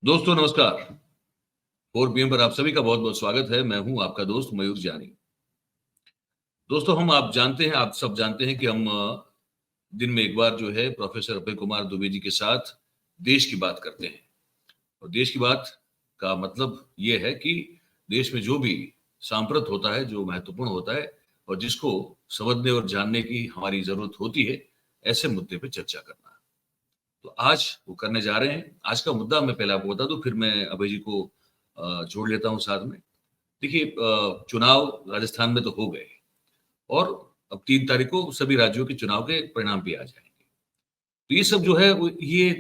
दोस्तों नमस्कार। 4 पीएम पर आप सभी का बहुत-बहुत स्वागत है। मैं हूँ आपका दोस्त मयूर जानी। दोस्तों आप सब जानते हैं कि हम दिन में एक बार जो है प्रोफ़ेसर अभय कुमार दुबे जी के साथ देश की बात करते हैं। और देश की बात का मतलब ये है कि देश में जो भी सांप्रत होता है, जो महत्वपूर्ण होता है और जिसको समझने और जानने की हमारी ज़रूरत होती है, ऐसे मुद्दे पे चर्चा करना। तो आज वो करने जा रहे हैं। आज का मुद्दा मैं पहले आपको बता दूँ, फिर मैं अभय जी को जोड़ लेता हूँ साथ में। देखिए चुनाव राजस्थान में तो हो गए और अब 3 तारीख को सभी राज्यों के चुनाव के परिणाम भी आ जाएँगे। तो ये सब जो है वो ये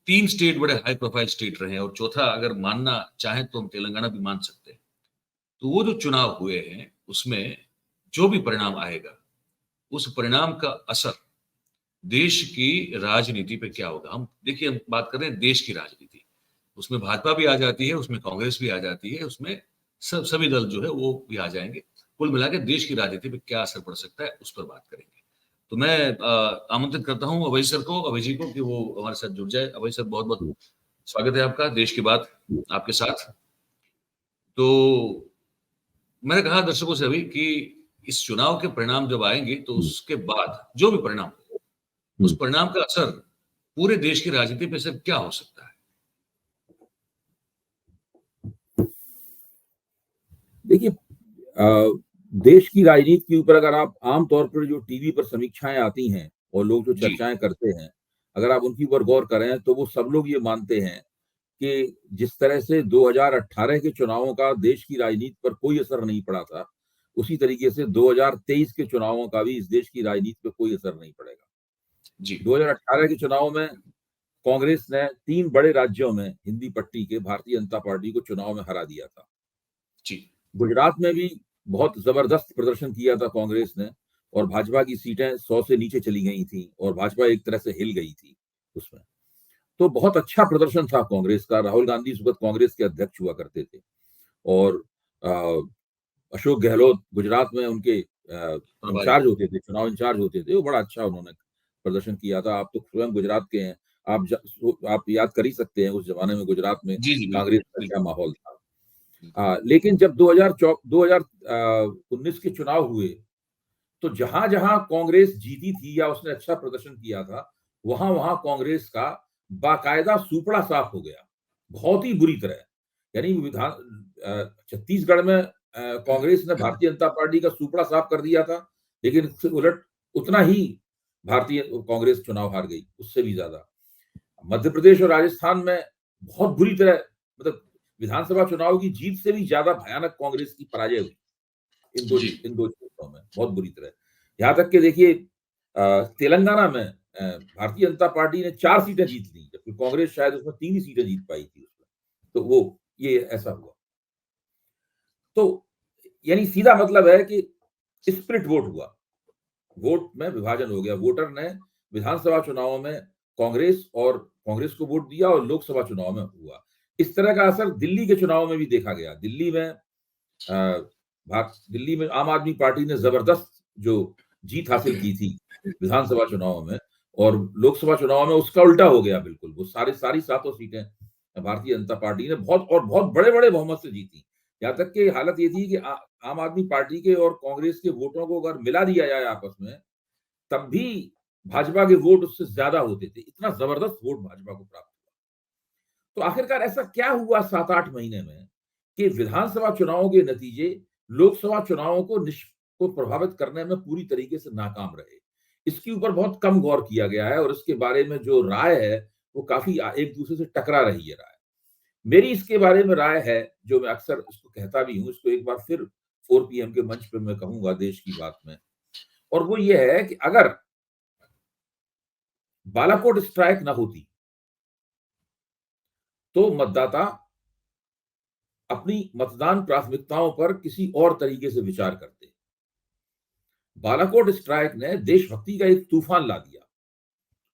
3 स्टेट बड़े हाई प्रोफाइल स्टेट रहे हैं और चौथा अगर मानना चाहें तो हम तेलंगाना भी मान सकते हैं। तो वो जो चुनाव हुए हैं, उसमें जो भी परिणाम आएगा, उस परिणाम का असर देश की राजनीति पे क्या होगा? हम देखिए हम बात कर रहे हैं देश की राजनीति। उसमें भाजपा भी आ जाती है, उसमें कांग्रेस भी आ जाती है, उसमें सभी दल जो है वो भी आ जाएँगे। कुल मिला के देश की राजनीति पे क्या असर पड़ सकता है, उस पर बात करेंगे। तो मैं आमंत्रित करता हूँ अभय सर को, अभय जी को कि वो हमारे साथ जुड़ जाए। अभय सर बहुत-बहुत स्वागत है आपका, देश की बात आपके साथ। तो मैंने कहा दर्शकों से अभी कि इस चुनाव के परिणाम जब आएँगे तो हुँ, उसके बाद जो भी परिणाम, उस हुँ। परिणाम का असर पूरे देश की राजनीति पे सर क्या हो सकता है? देखिए देश की राजनीति के ऊपर अगर आप आम तौर पर जो टीवी पर समीक्षाएँ आती हैं और लोग जो जी, चर्चाएँ करते हैं, अगर आप उनके ऊपर गौर करें तो वो सब लोग ये मानते हैं कि जिस तरह से 2018 के चुनावों का देश की राजनीति पर कोई असर नहीं पड़ा था, उसी तरीके से 2023 के चुनावों का भी इस देश की राजनीति पे कोई असर नहीं पड़ेगा। जी, 2018 के चुनाव में कांग्रेस ने 3 बड़े राज्यों में हिंदी पट्टी के भारतीय जनता पार्टी को चुनाव में हरा दिया था। जी, गुजरात में भी बहुत ज़बरदस्त प्रदर्शन किया था कांग्रेस ने और भाजपा की सीटें 100 से नीचे चली गई थी और भाजपा एक तरह से हिल गई थी उसमें। तो बहुत अच्छा प्रदर्शन था कांग्रेस का, राहुल गांधी उस वक़्त कांग्रेस के अध्यक्ष हुआ करते थे और अ, अशोक गहलोत गुजरात में उनके प्रभारी। इंचार्ज होते थे, चुनाव इंचार्ज होते थे, वो बड़ा अच्छा उन्होंने प्रदर्शन किया था। आप तो स्वयं गुजरात के हैं, आप याद कर ही सकते हैं उस ज़माने में गुजरात में जी, जी, बिल्कुल, कांग्रेस का क्या बिल्कुल, माहौल था। बिल्कुल। लेकिन जब 2019 के चुनाव हुए, तो जहाँ-जहाँ कांग्रेस जीती थी या उसने अच्छा प्रदर्शन किया था, वहाँ-वहाँ कांग्रेस का बाकायदा सूपड़ा साफ हो गया, बहुत ही बुरी तरह। यानी छत्तीसगढ़ में कांग्रेस ने भारतीय जनता पार्टी का सूपड़ा साफ कर दिया था, लेकिन उससे उलट उतना ही भारतीय कांग्रेस चुनाव हार गई, उससे भी ज़्यादा। मध्य प्रदेश और राजस्थान में बहुत बुरी तरह मतलब विधानसभा चुनाव की जीत से भी ज़्यादा भयानक कांग्रेस की पराजय हुई, जी, इन 2 क्षेत्रों में, बहुत बुरी तरह। यहाँ तक कि देखिए तेलंगाना में भारतीय जनता पार्टी ने 4 सीटें जीत ली, जबकि कांग्रेस शायद उसमें 3 ही सीटें जीत पाई थी उसमें। तो ये ऐसा हुआ। तो यानी सीधा मतलब है कि स्प्लिट वोट हुआ। वोट में विभाजन हो गया। वोटर ने विधानसभा चुनावों में कांग्रेस को वोट दिया और लोकसभा चुनाव में हुआ। इस तरह का असर दिल्ली के चुनाव में भी देखा गया। दिल्ली में आम आदमी पार्टी ने जबरदस्त जो जीत हासिल की थी विधानसभा चुनाव में और लोकसभा चुनाव में उसका उल्टा हो गया बिल्कुल। वो सारी सातों सीटें भारतीय जनता पार्टी ने बहुत बड़े-बड़े बहुमत से जीती। यहाँ तक कि हालत ये थी कि आम आदमी पार्टी के और कांग्रेस के वोटों को अगर मिला दिया जाए आपस में, तब भी भाजपा के वोट उससे ज्यादा होते थे। इतना जबरदस्त वोट भाजपा को प्राप्त हुआ। तो आखिरकार ऐसा क्या हुआ 7-8 महीने में कि विधानसभा चुनावों के नतीजे लोकसभा चुनावों को प्रभावित करने में पूरी तरीके से नाकाम रहे। इसके ऊपर बहुत कम गौर किया गया है और इसके बारे में जो राय है, वो काफ़ी एक दूसरे से टकरा रही है राय। मेरी इसके बारे में राय है, जो मैं अक्सर इसको कहता भी हूँ, इसको एक बार फिर 4 पीएम के मंच पे मैं कहूँगा देश की बात में और वो ये है कि अगर बालाकोट स्ट्राइक ना होती, तो मतदाता अपनी मतदान प्राथमिकताओं पर किसी और तरीके से विचार करते। बालाकोट स्ट्राइक ने देशभक्ति का एक तूफान ला दिया।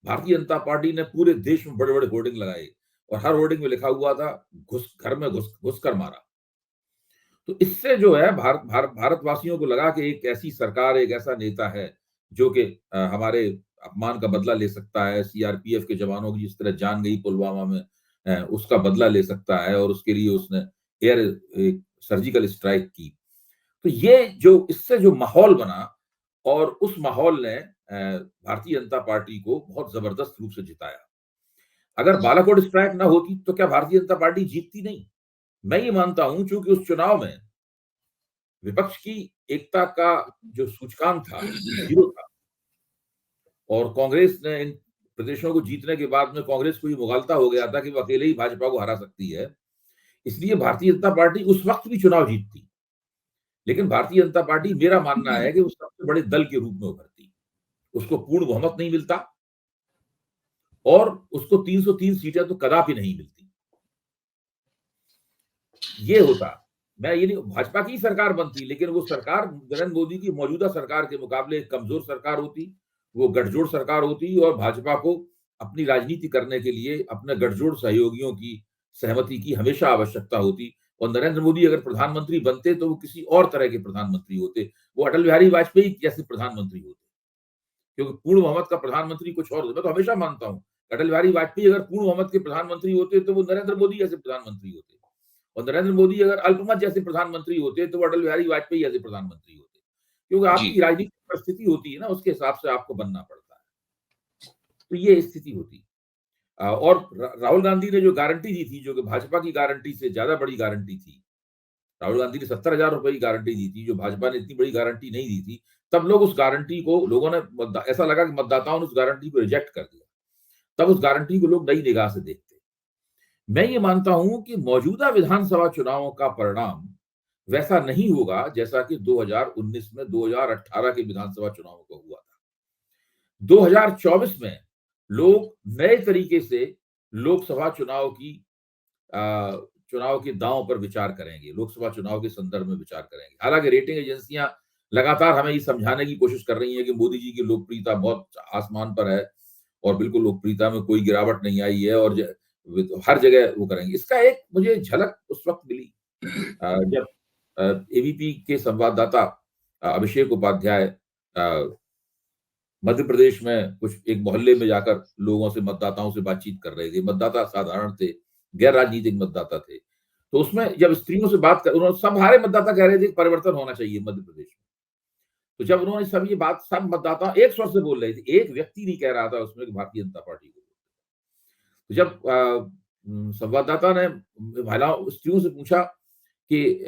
भारतीय जनता पार्टी ने पूरे देश में बड़े-बड़े होर्डिंग लगाए और हर होर्डिंग में लिखा हुआ था, घर में घुसकर मारा। तो इससे जो है भारतवासियों को लगा कि एक ऐसी सरकार, एक ऐसा नेता है, जो कि हमारे अपमान का बदला ले सकता है। सीआरपीएफ के जवानों की जिस तरह जान गई पुलवामा में, उसका बदला ले सकता है और उसके लिए उसने एक सर्जिकल स्ट्राइक की। तो ये जो इससे जो माहौल बना और उस माहौल ने भारतीय जनता पार्टी को बहुत जबरदस्त रूप से जिताया। अगर बालाकोट स्ट्राइक ना होती तो क्या भारतीय जनता पार्टी जीतती नहीं? मैं ये मानता हूं चूंकि उस चुनाव में विपक्ष की एकता का जो सूचकांक था वो 0 था और कांग्रेस ने इन प्रदेशों को जीतने के बाद में कांग्रेस को ये मुगालता हो गया था कि वो अकेले ही भाजपा को हरा सकती है। इसलिए भारतीय जनता पार्टी उस वक्त भी चुनाव जीतती। लेकिन भारतीय जनता पार्टी मेरा मानना है कि वो सबसे बड़े दल के रूप में उभरती। उसको पूर्ण बहुमत नहीं मिलता और उसको 303 सीटें तो कदापि नहीं मिलती। ये होता, मैं ये नहीं, भाजपा की सरकार बनती लेकिन वो सरकार नरेंद्र मोदी की मौजूदा सरकार के मुकाबले एक कमजोर सरकार होती, वो गठजोड़ सरकार होती और भाजपा को अपनी राजनीति करने के लिए अपने गठजोड़ सहयोगियों की सहमति की हमेशा आवश्यकता होती और नरेंद्र मोदी अगर प्रधानमंत्री बनते तो वो किसी और तरह के प्रधानमंत्री होते, वो अटल बिहारी वाजपेयी जैसे प्रधानमंत्री होते, क्योंकि पूर्ण बहुमत का प्रधानमंत्री कुछ और होता। मैं तो हमेशा मानता हूं अटल बिहारी वाजपेयी अगर पूर्ण बहुमत के प्रधानमंत्री होते तो वो नरेंद्र मोदी जैसे प्रधानमंत्री होते और नरेंद्र मोदी अगर अल्पमत जैसे प्रधानमंत्री होते तो वो अटल बिहारी वाजपेयी जैसे प्रधानमंत्री होते, क्योंकि जी। आपकी राजनीतिक परिस्थिति होती है ना, उसके हिसाब से आपको बनना पड़ता है। तो ये स्थिति होती। और राहुल गांधी ने जो गारंटी दी थी, जो कि भाजपा की गारंटी से ज्यादा बड़ी गारंटी थी, राहुल गांधी ने 70,000 रुपए की गारंटी दी थी, जो भाजपा ने इतनी बड़ी गारंटी नहीं दी थी। तब लोग उस गारंटी को, लोगों ने ऐसा लगा कि मतदाताओं ने उस गारंटी को रिजेक्ट कर दिया, तब उस गारंटी को लोग नई निगाह से देखते। मैं ये मानता हूं कि मौजूदा विधानसभा चुनावों का परिणाम वैसा नहीं होगा जैसा कि 2019 में 2018 के विधानसभा चुनावों को हुआ था। 2024 में लोग नए तरीके से लोकसभा चुनाव के दांव पर विचार करेंगे, लोकसभा चुनाव के संदर्भ में विचार करेंगे। हालांकि रेटिंग एजेंसियां लगातार हमें ये समझाने की कोशिश कर रही हैं कि मोदी जी की लोकप्रियता बहुत आसमान पर है और बिल्कुल लोकप्रियता में कोई गिरावट नहीं आई है और हर जगह वो करेंगे। इसका एक मुझे झलक उस वक्त मिली जब एबीपी के संवाददाता अभिषेक उपाध्याय मध्य प्रदेश में कुछ एक मोहल्ले में जाकर लोगों से, मतदाताओं से बातचीत कर रहे थे। मतदाता साधारण थे, गैर राजनीतिक मतदाता थे। तो उसमें जब स्त्रियों से बात कर, उन्होंने सब सारे मतदाता कह रहे थे कि परिवर्तन होना चाहिए मध्य प्रदेश में। तो जब उन्होंने सब ये बात, सब मतदाता एक स्वर से बोल रहे थे, एक व्यक्ति नहीं कह रहा था उसमें कि भारतीय जनता पार्टी को। तो जब संवाददाता ने महिलाओं, स्त्रियों से पूछा कि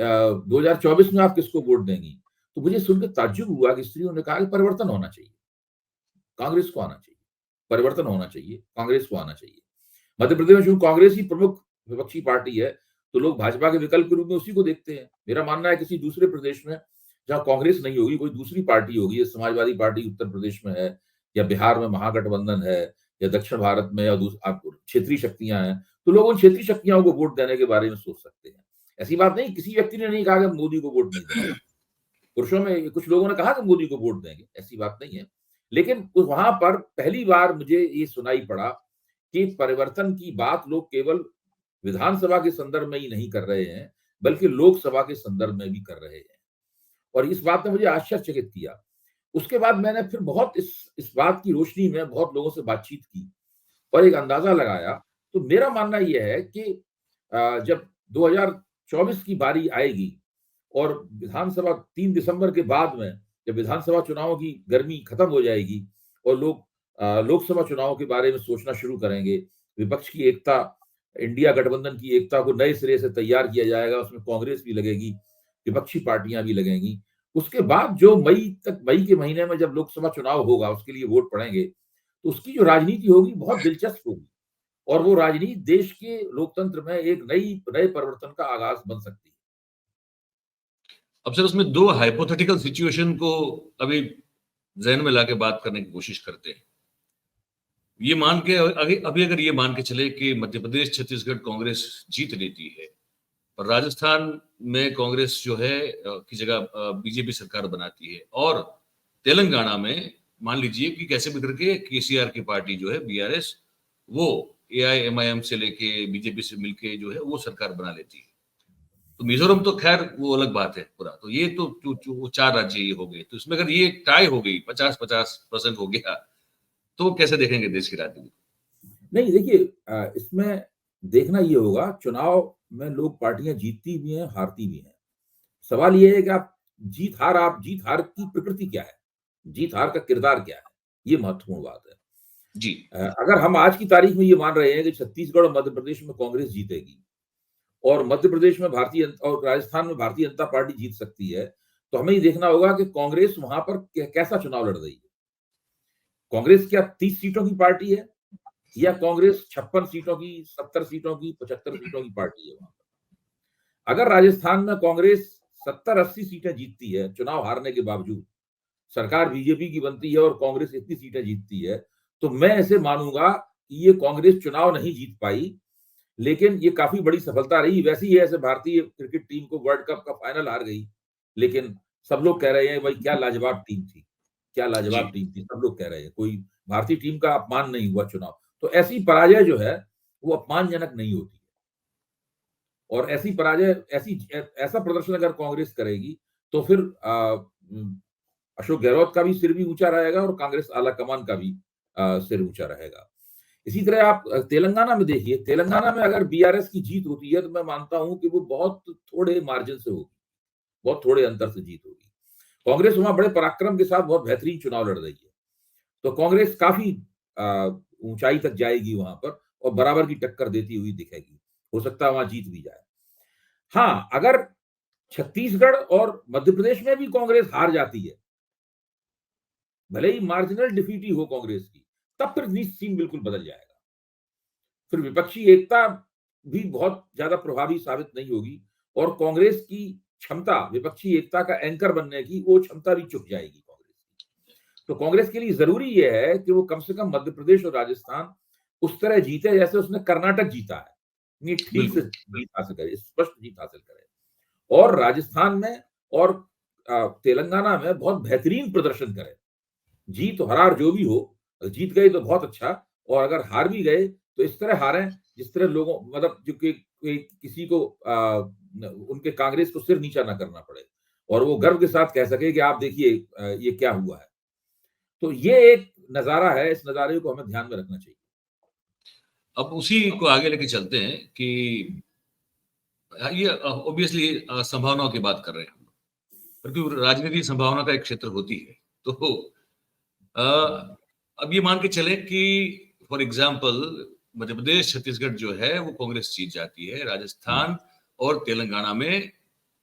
2024 में आप किसको वोट देंगी, तो मुझे सुनकर ताज्जुब हुआ कि स्त्रियों ने कहा कि परिवर्तन होना चाहिए, कांग्रेस को आना चाहिए, परिवर्तन होना चाहिए, कांग्रेस को आना चाहिए। मध्य प्रदेश में चूंकि कांग्रेस ही प्रमुख विपक्षी पार्टी है तो लोग भाजपा के विकल्प के रूप में उसी को देखते हैं। मेरा मानना है किसी दूसरे प्रदेश में जहां कांग्रेस नहीं होगी, कोई दूसरी पार्टी होगी, समाजवादी पार्टी उत्तर प्रदेश में है या बिहार में महागठबंधन है या दक्षिण भारत में या क्षेत्रीय शक्तियां हैं, तो लोग उन क्षेत्रीय शक्तियों को वोट देने के बारे में सोच सकते हैं। ऐसी बात नहीं, किसी व्यक्ति ने नहीं कहा कि मोदी को वोट नहीं देंगे। पुरुषों में कुछ लोगों ने कहा कि मोदी को वोट देंगे, ऐसी बात नहीं है। लेकिन वहां पर पहली बार मुझे ये सुनाई पड़ा कि परिवर्तन की बात लोग केवल विधानसभा के संदर्भ में ही नहीं कर रहे हैं, बल्कि लोकसभा के संदर्भ में भी कर रहे हैं। और इस बात ने मुझे आश्चर्यचकित किया। उसके बाद मैंने फिर बहुत इस बात की रोशनी में बहुत लोगों से बातचीत की और एक अंदाजा लगाया। तो मेरा मानना यह है कि जब 2024 की बारी आएगी और विधानसभा 3 दिसंबर के बाद में जब विधानसभा चुनावों की गर्मी खत्म हो जाएगी और लोग लोकसभा चुनाव के बारे में सोचना शुरू करेंगे, विपक्ष की एकता, इंडिया गठबंधन की एकता को नए सिरे से तैयार किया जाएगा, उसमें कांग्रेस भी लगेगी, विपक्षी पार्टियां भी लगेंगी। उसके बाद जो मई के महीने में जब लोकसभा चुनाव होगा, उसके लिए वोट पड़ेंगे, तो उसकी जो राजनीति होगी बहुत दिलचस्प होगी और वो राजनीति देश के लोकतंत्र में एक नए परिवर्तन का आगाज बन सकती है। अब सर उसमें 2 हाइपोथेटिकल सिचुएशन को अभी ज़हन में लाके बात करने की कोशिश करते हैं। ये मान के अभी अगर ये मान के चले कि मध्य प्रदेश, छत्तीसगढ़ कांग्रेस जीत लेती है और राजस्थान में कांग्रेस जो है की जगह बीजेपी सरकार बनाती है और तेलंगाना में मान लीजिए कि कैसे भी करके केसीआर की पार्टी जो है बीआरएस, वो एआईएमआईएम से लेके बीजेपी से मिलके जो है वो सरकार बना लेती है। तो मिजोरम तो खैर वो अलग बात है पूरा। तो ये तो वो 4 राज्य ये हो गए। तो इसमें अगर ये टाई हो गई, 50-50% हो गया, तो कैसे देखेंगे देश की राजनीति? नहीं, देखिए, इसमें देखना ये होगा चुनाव में लोग पार्टियां जीतती भी हैं, हारती भी हैं। सवाल ये है कि आप जीत हार की प्रकृति क्या है, जीत हार का किरदार क्या है, ये महत्वपूर्ण बात है। जी, अगर हम आज की तारीख में ये मान रहे हैं कि छत्तीसगढ़ और मध्य प्रदेश में कांग्रेस जीतेगी और मध्य प्रदेश में और राजस्थान में भारतीय जनता पार्टी जीत सकती है, तो हमें ये देखना होगा कि कांग्रेस वहां पर कैसा चुनाव लड़ रही है। कांग्रेस क्या 30 सीटों की पार्टी है या कांग्रेस 56 सीटों की, 70 सीटों की, 75 सीटों की पार्टी है वहां पर। अगर राजस्थान में कांग्रेस 70-80 सीटें जीतती है चुनाव हारने के बावजूद, सरकार बीजेपी की बनती है और कांग्रेस इतनी सीटें जीतती है, तो मैं ऐसे मानूंगा कि ये कांग्रेस चुनाव नहीं जीत पाई, लेकिन ये काफी बड़ी सफलता रही। वैसे ही ऐसे भारतीय क्रिकेट टीम को वर्ल्ड कप का फाइनल हार गई, लेकिन सब लोग कह रहे हैं भाई क्या लाजवाब टीम थी, क्या लाजवाब जी, टीम थी, सब लोग कह रहे हैं। कोई भारतीय टीम का अपमान नहीं हुआ चुनाव। तो ऐसी पराजय जो है वो अपमानजनक नहीं होती है। और ऐसी पराजय ऐसा प्रदर्शन अगर कांग्रेस करेगी तो फिर अशोक गहलोत का भी सिर भी ऊंचा रहेगा और कांग्रेस आला कमान का भी सिर ऊंचा रहेगा। इसी तरह आप तेलंगाना में देखिए, तेलंगाना में अगर बीआरएस की जीत होती है तो मैं मानता हूं कि वो बहुत थोड़े मार्जिन से होगी, बहुत थोड़े अंतर से जीत होगी। कांग्रेस वहां बड़े पराक्रम के साथ बहुत बेहतरीन चुनाव लड़ रही है, तो कांग्रेस काफी ऊंचाई तक जाएगी वहां पर और बराबर की टक्कर देती हुई दिखेगी। हो सकता है वहां जीत भी जाए। हाँ, अगर छत्तीसगढ़ और मध्य प्रदेश में भी कांग्रेस हार जाती है, भले ही मार्जिनल डिफीट ही हो कांग्रेस की, तब फिर सीन बिल्कुल बदल जाएगा। फिर विपक्षी एकता भी बहुत ज्यादा प्रभावी साबित नहीं होगी और कांग्रेस की क्षमता, विपक्षी एकता का एंकर बनने की, वो क्षमता भी चुक जाएगी कांग्रेस की। तो कांग्रेस के लिए जरूरी यह है कि वो कम से कम मध्य प्रदेश और राजस्थान उस तरह जीते जैसे उसने कर्नाटक जीता है, ये ठीक से बिल्कुल। जीत हासिल करे, स्पष्ट जीत हासिल करे। और राजस्थान में और तेलंगाना में बहुत बेहतरीन प्रदर्शन करे। जीत हार जो भी हो, जीत गए तो बहुत अच्छा, और अगर हार भी गए तो इस तरह हारें जिस तरह लोगों, मतलब जो कि किसी को उनके कांग्रेस को सिर नीचा ना करना पड़े और वो गर्व के साथ कह सके कि आप देखिए ये क्या हुआ है। तो ये एक नजारा है, इस नजारे को हमें ध्यान में रखना चाहिए। अब उसी को आगे लेके चलते हैं कि ये ऑब्वियसली संभावनाओं की बात कर रहे हैं हम, क्योंकि राजनीति संभावना का एक क्षेत्र होती है। तो अ, अब ये मान के चले कि फॉर एग्जाम्पल मध्य प्रदेश, छत्तीसगढ़ जो है वो कांग्रेस जीत जाती है, हम्म, राजस्थान और तेलंगाना में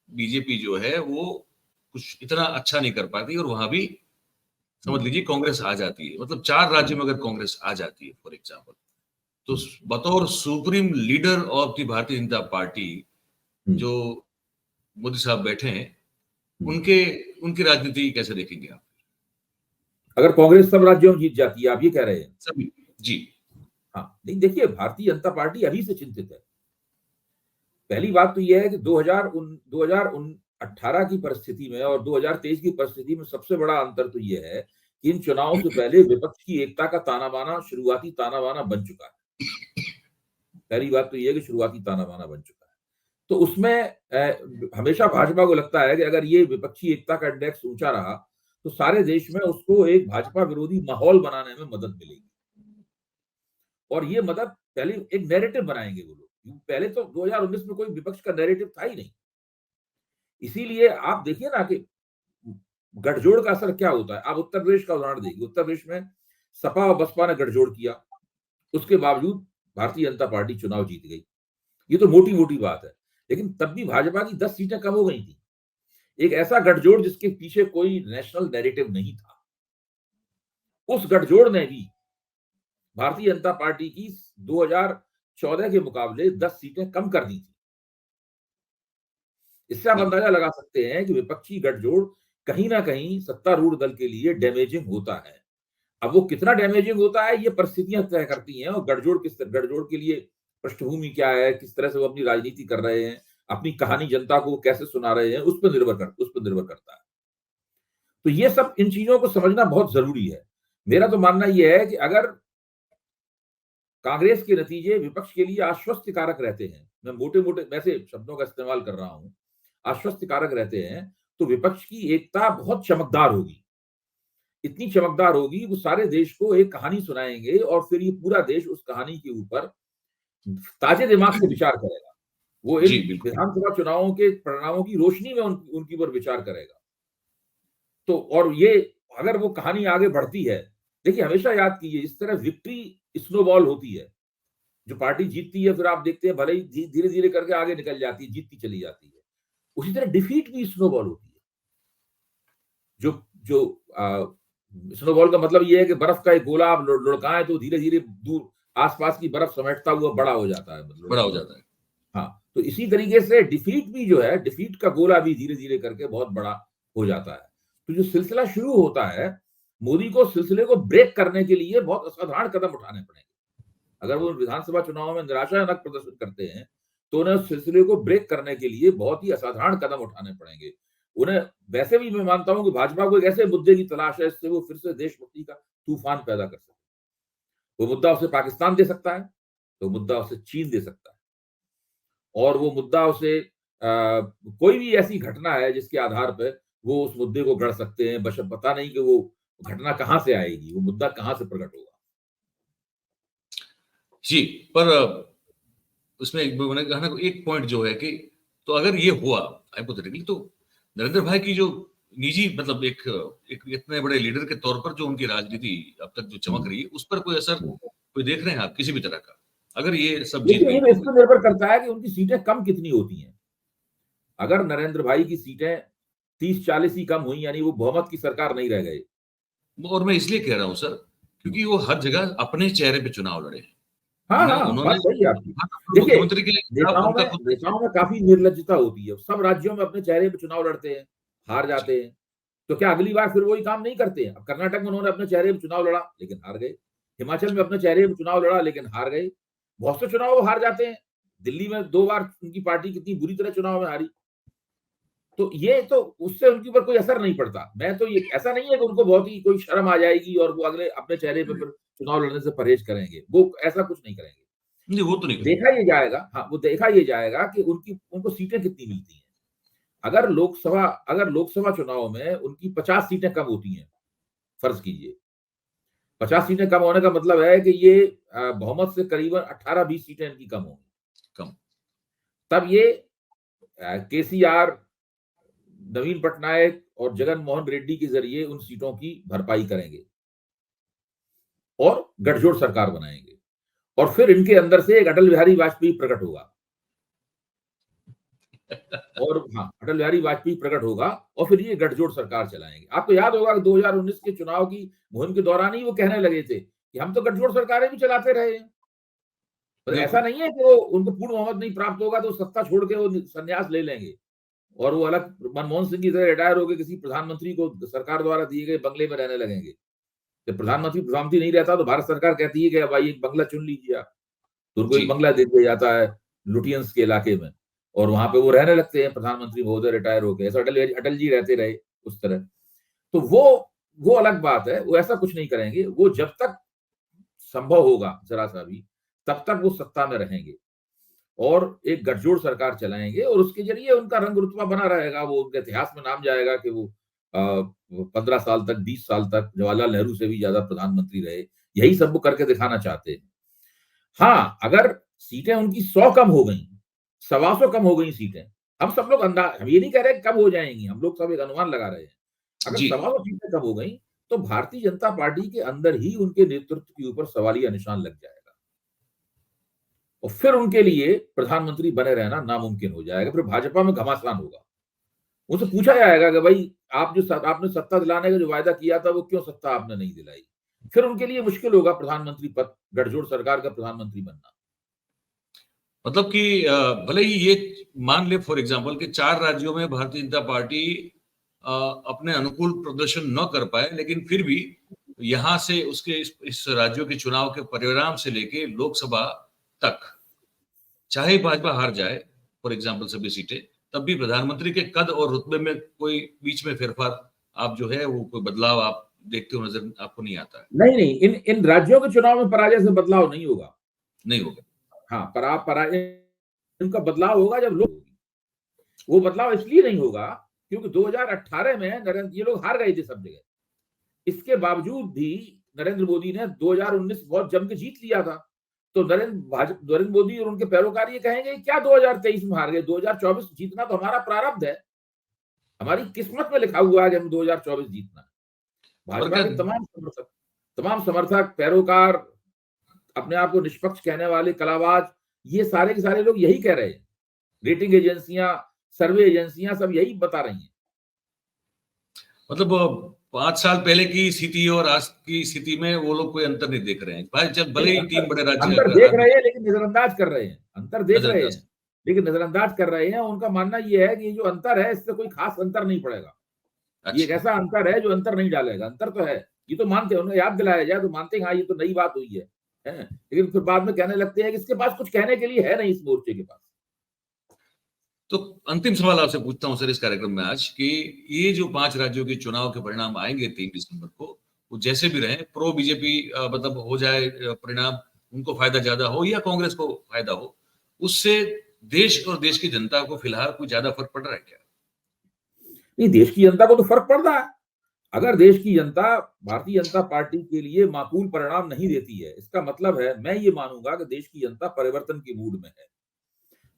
बीजेपी जो है वो कुछ इतना अच्छा नहीं कर पाती और वहां भी समझ हम्म, लीजिए कांग्रेस आ जाती है। मतलब 4 राज्यों में अगर कांग्रेस आ जाती है फॉर एग्जाम्पल, तो हम्म, बतौर supreme leader of the Bharatiya Janata party हम्म, जो मोदी साहब बैठे हैं, हम्म। उनके उनकी राजनीति कैसे देखेंगे आप? अगर कांग्रेस सब राज्यों में जीत जाती है, आप ये कह रहे हैं? सभी। जी। हाँ, नहीं, देखिए भारतीय जनता पार्टी अभी से चिंतित है। पहली बात तो यह है कि 2018 की परिस्थिति में और 2023 की परिस्थिति में सबसे बड़ा अंतर तो यह है कि इन चुनावों से पहले विपक्ष की एकता का ताना बाना, शुरुआती ताना बाना बन चुका है। पहली बात तो यह है कि शुरुआती ताना बाना बन चुका है। तो उसमें हमेशा भाजपा को लगता है कि अगर ये विपक्षी एकता का इंडेक्स ऊंचा रहा तो सारे देश में उसको एक भाजपा विरोधी माहौल बनाने में मदद मिलेगी। और ये मदद पहले एक नैरेटिव बनाएंगे वो लोग। पहले तो 2019 में कोई विपक्ष का नैरेटिव था ही नहीं। इसीलिए आप देखिए ना कि गठजोड़ का असर क्या होता है। आप उत्तर प्रदेश का उदाहरण देखिए, उत्तर प्रदेश में सपा और बसपा ने गठजोड़ किया, उसके बावजूद भारतीय जनता पार्टी चुनाव जीत गई। ये तो मोटी मोटी बात है, लेकिन तब भी भाजपा की 10 सीटें कम हो गई थी। एक ऐसा गठजोड़ जिसके पीछे कोई नेशनल नैरेटिव नहीं था, उस गठजोड़ ने भी भारतीय जनता पार्टी की 2014 के मुकाबले 10 सीटें कम कर दी थी। इससे आप बिल्कुल। अंदाजा लगा सकते हैं कि विपक्षी गठजोड़ कहीं ना कहीं सत्तारूढ़ दल के लिए डैमेजिंग होता है। अब वो कितना डैमेजिंग होता है ये परिस्थितियां तय करती हैं, और गठजोड़ के लिए पृष्ठभूमि क्या है, किस तरह से वो अपनी राजनीति कर रहे हैं, अपनी कहानी जनता को कैसे सुना रहे हैं, उस पर निर्भर करता है। तो ये सब, इन चीजों को समझना बहुत जरूरी है। मेरा तो मानना यह है कि अगर कांग्रेस के नतीजे विपक्ष के लिए आश्वस्त कारक रहते हैं, मैं मोटे मोटे वैसे शब्दों का इस्तेमाल कर रहा हूं, आश्वस्त कारक रहते हैं, तो विपक्ष की एकता बहुत चमकदार होगी। इतनी चमकदार होगी वो सारे देश को एक कहानी सुनाएंगे और फिर ये पूरा देश उस कहानी के ऊपर ताजे दिमाग से विचार करेगा। वो इन जी, बिल्कुल। विधानसभा चुनावों के परिणामों की रोशनी में उनकी ऊपर विचार करेगा। तो और ये अगर वो कहानी आगे बढ़ती है, देखिए हमेशा याद कीजिए इस तरह विक्ट्री स्नोबॉल होती है। जो पार्टी जीतती है फिर आप देखते हैं भले ही धीरे-धीरे करके आगे निकल जाती है, जीतती चली जाती है। उसी तरह डिफीट भी स्नोबॉल होती है। जो जो स्नोबॉल का मतलब ये है कि बर्फ का एक गोला आप लुढ़काएँ तो धीरे-धीरे दूर आस-पास की बर्फ समेटता हुआ बड़ा हो जाता है बड़ा लुढ़कते हो हुए। जाता है। हाँ, तो इसी तरीके से डिफीट भी जो है, डिफीट का गोला भी धीरे-धीरे करके बहुत बड़ा हो जाता है। तो जो सिलसिला शुरू होता है, मोदी को सिलसिले को ब्रेक करने के लिए बहुत असाधारण कदम उठाने पड़ेंगे। अगर वो विधानसभा चुनाव में निराशाजनक प्रदर्शन करते हैं, तो उन्हें उस सिलसिले को ब्रेक करने के लिए बहुत ही असाधारण कदम उठाने पड़ेंगे। उन्हें वैसे भी मैं मानता हूँ कि भाजपा को एक ऐसे मुद्दे की तलाश है, जिससे वो फिर से देशभक्ति का तूफान पैदा कर सके। वो मुद्दा उसे पाकिस्तान दे सकता है, तो मुद्दा उसे चीन दे सकता है और वो मुद्दा उसे कोई भी ऐसी घटना है जिसके आधार पे वो उस मुद्दे को गढ़ सकते हैं, बस अब पता नहीं कि वो घटना कहाँ से आएगी, वो मुद्दा कहाँ से प्रकट होगा। जी, पर उसमें मैंने कहा ना एक पॉइंट जो है कि तो अगर ये हुआ हाइपोथेटिकली तो नरेंद्र भाई की जो निजी मतलब एक एक इतने बड़े लीडर के तौर पर जो उनकी राजनीति अब तक जो चमक रही है, उस पर कोई असर कोई देख रहे हैं आप किसी भी तरह का? अगर ये सब जीत देखिए, गई ये इस तो? पर निर्भर करता है कि उनकी सीटें कम कितनी होती हैं। अगर नरेंद्र भाई की सीटें 30-40 ही कम हुई यानी वो बहुमत की सरकार नहीं रह गए। और मैं इसलिए कह रहा हूँ सर, क्योंकि वो हर जगह अपने चेहरे पे चुनाव लड़े हैं। हाँ, उन्होंने हाँ, उन्होंने बात सही है आपकी। हर देखिए, मुख्यमंत्री के खिलाफ नेताओं उनका में खुद का नेताओं में काफ़ी निर्लज्जता होती है। सब राज्यों में अपने चेहरे पे चुनाव लड़ते हैं, हार जी, जाते हैं। तो क्या अगली बार फिर वही काम नहीं करते हैं? अब कर्नाटक में उन्होंने अपने चेहरे पे चुनाव लड़ा, लेकिन हार गए। हिमाचल में अपने चेहरे पे चुनाव लड़ा, लेकिन हार गए। बहुत से चुनाव वो हार जाते हैं। दिल्ली में 2 बार उनकी पार्टी कितनी बुरी तरह चुनाव में हारी। तो ये तो उससे उनके ऊपर कोई असर नहीं पड़ता। मैं तो ये ऐसा नहीं है कि उनको बहुत ही कोई शर्म आ जाएगी और वो अगले अपने चेहरे पे फिर चुनाव लड़ने से परहेज करेंगे। वो ऐसा कुछ नहीं करेंगे। नहीं वो तो नहीं करेंगे। देखा ये जाएगा हाँ, वो देखा ये जाएगा कि उनको सीटें कितनी मिलती हैं। अगर लोकसभा चुनाव में उनकी 50 सीटें कम होती हैं, फ़र्ज़ कीजिए। 50 सीटें कम होने का मतलब है कि ये बहुमत से करीबन 18-20 सीटें इनकी कम होंगी। कम। तब ये केसीआर, नवीन पटनायक और जगन मोहन रेड्डी के ज़रिए उन सीटों की भरपाई करेंगे और गठजोड़ सरकार बनाएँगे और फिर इनके अंदर से एक अटल बिहारी वाजपेयी प्रकट होगा। और हाँ, अटल बिहारी वाजपेयी प्रकट होगा और फिर ये गठजोड़ सरकार चलाएँगे। आपको याद होगा कि 2019 के चुनाव की मुहिम के दौरान ही वो कहने लगे थे कि हम तो गठजोड़ सरकारें भी चलाते रहे हैं। तो ऐसा बिल्कुल। नहीं है कि वो उनको पूर्ण बहुमत नहीं प्राप्त होगा तो सत्ता छोड़ के वो संन्यास ले लेंगे और वो अलग मनमोहन सिंह की तरह रिटायर होके किसी प्रधानमंत्री को सरकार द्वारा दिए गए बंगले में रहने लगेंगे। जब प्रधानमंत्री नहीं रहता तो भारत सरकार कहती है कि अब भाई एक बंगला चुन लीजिए आप। तो उनको जी। एक बंगला दे दिया जाता है लुटियंस के इलाके में और वहां पे वो रहने लगते हैं प्रधानमंत्री महोदय रिटायर होके ऐसा अटल जी रहते रहे उस तरह। तो वो अलग बात है, वो ऐसा कुछ नहीं करेंगे। वो जब तक संभव होगा जरा सा भी तब तक वो सत्ता में रहेंगे और एक गठजोड़ सरकार चलाएंगे और उसके जरिए उनका रंग रुतबा बना रहेगा। वो उनके इतिहास में नाम जाएगा कि वो 15 साल तक 20 साल तक जवाहरलाल नेहरू से भी ज्यादा प्रधानमंत्री रहे। यही सब वो करके दिखाना चाहते हैं। हाँ, अगर सीटें उनकी 100 कम हो गई, 125 कम हो गई सीटें, हम ये नहीं कह रहे कम हो जाएँगी, हम लोग सब एक अनुमान लगा रहे हैं। अगर जी। 125 सीटें कम हो गई, तो भारतीय जनता पार्टी के अंदर ही उनके नेतृत्व के ऊपर सवालिया निशान लग जाएगा। और फिर उनके लिए प्रधानमंत्री बने रहना नामुमकिन हो जाएगा, फिर भाजपा में घमासान होगा। उनसे पूछा जाएगा कि भाई आपने सत्ता दिलाने का जो वायदा किया था, वो क्यों सत्ता आपने नहीं दिलाई? फिर उनके लिए मुश्किल होगा प्रधानमंत्री पद, गठजोड़ सरकार का प्रधानमंत्री बनना। मतलब कि भले ही ये मान ले फॉर एग्जांपल कि 4 राज्यों में भारतीय जनता पार्टी अ, अपने अनुकूल प्रदर्शन न कर पाए, लेकिन फिर भी यहाँ से उसके इस राज्यों के चुनाव के परिणाम से लेके लोकसभा तक, चाहे भाजपा हार जाए फॉर एग्जांपल सभी सीटें, तब भी प्रधानमंत्री के कद और रुतबे में कोई बीच में फेरफार आप जो है वो कोई बदलाव आप देखते हो नजर आपको नहीं आता है? नहीं, नहीं, इन इन राज्यों के चुनाव में पराजय से बदलाव नहीं होगा। नहीं होगा। हाँ, पराजय इनका बदलाव होगा जब लोग वो बदलाव इसलिए नहीं होगा क्योंकि 2018 में नरेंद्र ये लोग हार गए थे सब जगह। इसके बावजूद भी नरेंद्र मोदी ने 2019 बहुत जम के जीत लिया था। तो नरेंद्र मोदी और उनके पैरोकार ये कहेंगे क्या 2023 में हार गए, 2024 जीतना तो हमारा प्रारब्ध है, हमारी किस्मत में लिखा हुआ है कि हम 2024 जीतना है। भाजपा के तमाम समर्थक, पैरोकार, अपने आप को निष्पक्ष कहने वाले कलाबाज, ये सारे के सारे लोग यही कह रहे हैं। रेटिंग एजेंसियां, सर्वे एजेंसियां सब यही बता रही हैं। मतलब 5 साल पहले की स्थिति और आज की स्थिति में वो लोग कोई अंतर नहीं देख रहे हैं। भाई जब भले ही 3 बड़े राज्य अंतर देख रहे हैं लेकिन नजरअंदाज कर रहे हैं। अंतर देख रहे हैं लेकिन नजरअंदाज कर रहे हैं। उनका मानना ये है कि जो अंतर है इससे कोई खास अंतर नहीं पड़ेगा। ये एक ऐसा अंतर है जो अंतर नहीं डालेगा। अंतर तो है, ये तो मानते हैं, उन्हें याद दिलाया जाए तो मानते हैं हाँ ये तो नई बात हुई है, लेकिन फिर बाद में कहने लगते हैं कि इसके पास कुछ कहने के लिए है नहीं इस मोर्चे के पास। तो अंतिम सवाल आपसे पूछता हूं सर इस कार्यक्रम में आज कि ये जो 5 राज्यों के चुनाव के परिणाम आएंगे 3 दिसंबर को, वो जैसे भी रहे, प्रो बीजेपी मतलब हो जाए परिणाम, उनको फायदा ज्यादा हो या कांग्रेस को फायदा हो, उससे देश और देश की जनता को फिलहाल कोई ज्यादा फर्क पड़ रहा है क्या? नहीं, देश की जनता को तो फर्क पड़ रहा है। अगर देश की जनता भारतीय जनता पार्टी के लिए माकूल परिणाम नहीं देती है, इसका मतलब है मैं ये मानूंगा कि देश की जनता परिवर्तन के मूड में है।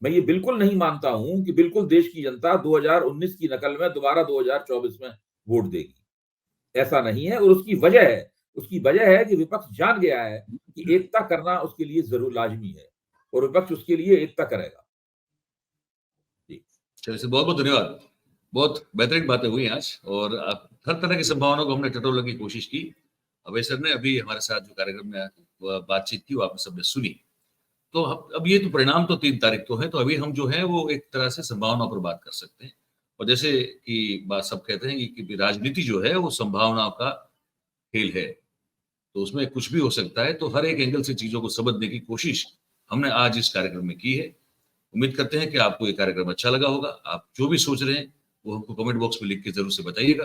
मैं ये बिल्कुल नहीं मानता हूं कि बिल्कुल देश की जनता 2019 की नकल में दोबारा 2024 में वोट देगी। ऐसा नहीं है। और उसकी वजह है कि विपक्ष जान गया है कि एकता करना उसके लिए जरूर लाजमी है और विपक्ष उसके लिए एकता करेगा। चलिए, बहुत बहुत धन्यवाद। बहुत बेहतरीन बातें हुई आज और हर तरह की संभावनाओं को हमने टटोलने की कोशिश की। अभय सर ने अभी हमारे साथ जो कार्यक्रम में बातचीत की वो आपने सबने सुनी। तो अब ये तो परिणाम तो 3 तारीख को है, तो अभी हम जो है वो एक तरह से संभावनाओं पर बात कर सकते हैं। और जैसे कि बात सब कहते हैं कि राजनीति जो है वो संभावनाओं का खेल है, तो उसमें कुछ भी हो सकता है। तो हर एक एंगल से चीजों को समझने की कोशिश हमने आज इस कार्यक्रम में की है। उम्मीद करते हैं कि आपको ये कार्यक्रम अच्छा लगा होगा। आप जो भी सोच रहे हैं वो हमको कमेंट बॉक्स में लिख के जरूर से बताइएगा।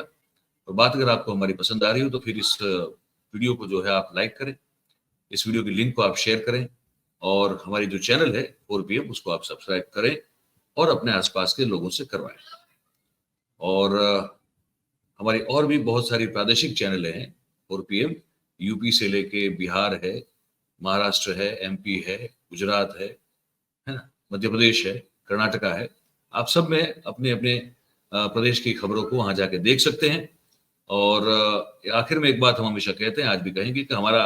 और बात अगर आपको हमारी पसंद आ रही हो तो फिर इस वीडियो को जो है आप लाइक करें, इस वीडियो की लिंक को आप शेयर करें और हमारी जो चैनल है 4PM उसको आप सब्सक्राइब करें और अपने आसपास के लोगों से करवाएं। और हमारी और भी बहुत सारी प्रादेशिक चैनलें हैं 4PM, यूपी से लेके बिहार है, महाराष्ट्र है, MP है, गुजरात है ना, मध्य प्रदेश है, कर्नाटका है। आप सब में अपने अपने प्रदेश की खबरों को वहां जाके देख सकते हैं। और आखिर में एक बात हम हमेशा कहते हैं, आज भी कहेंगे कि हमारा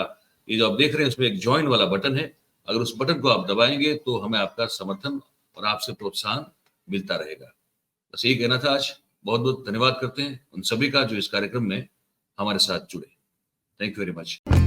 ये जो आप देख रहे हैं उसमें एक ज्वाइन वाला बटन है। अगर उस बटन को आप दबाएंगे तो हमें आपका समर्थन और आपसे प्रोत्साहन मिलता रहेगा। बस यही कहना था आज। बहुत बहुत धन्यवाद करते हैं उन सभी का जो इस कार्यक्रम में हमारे साथ जुड़े। Thank you very much.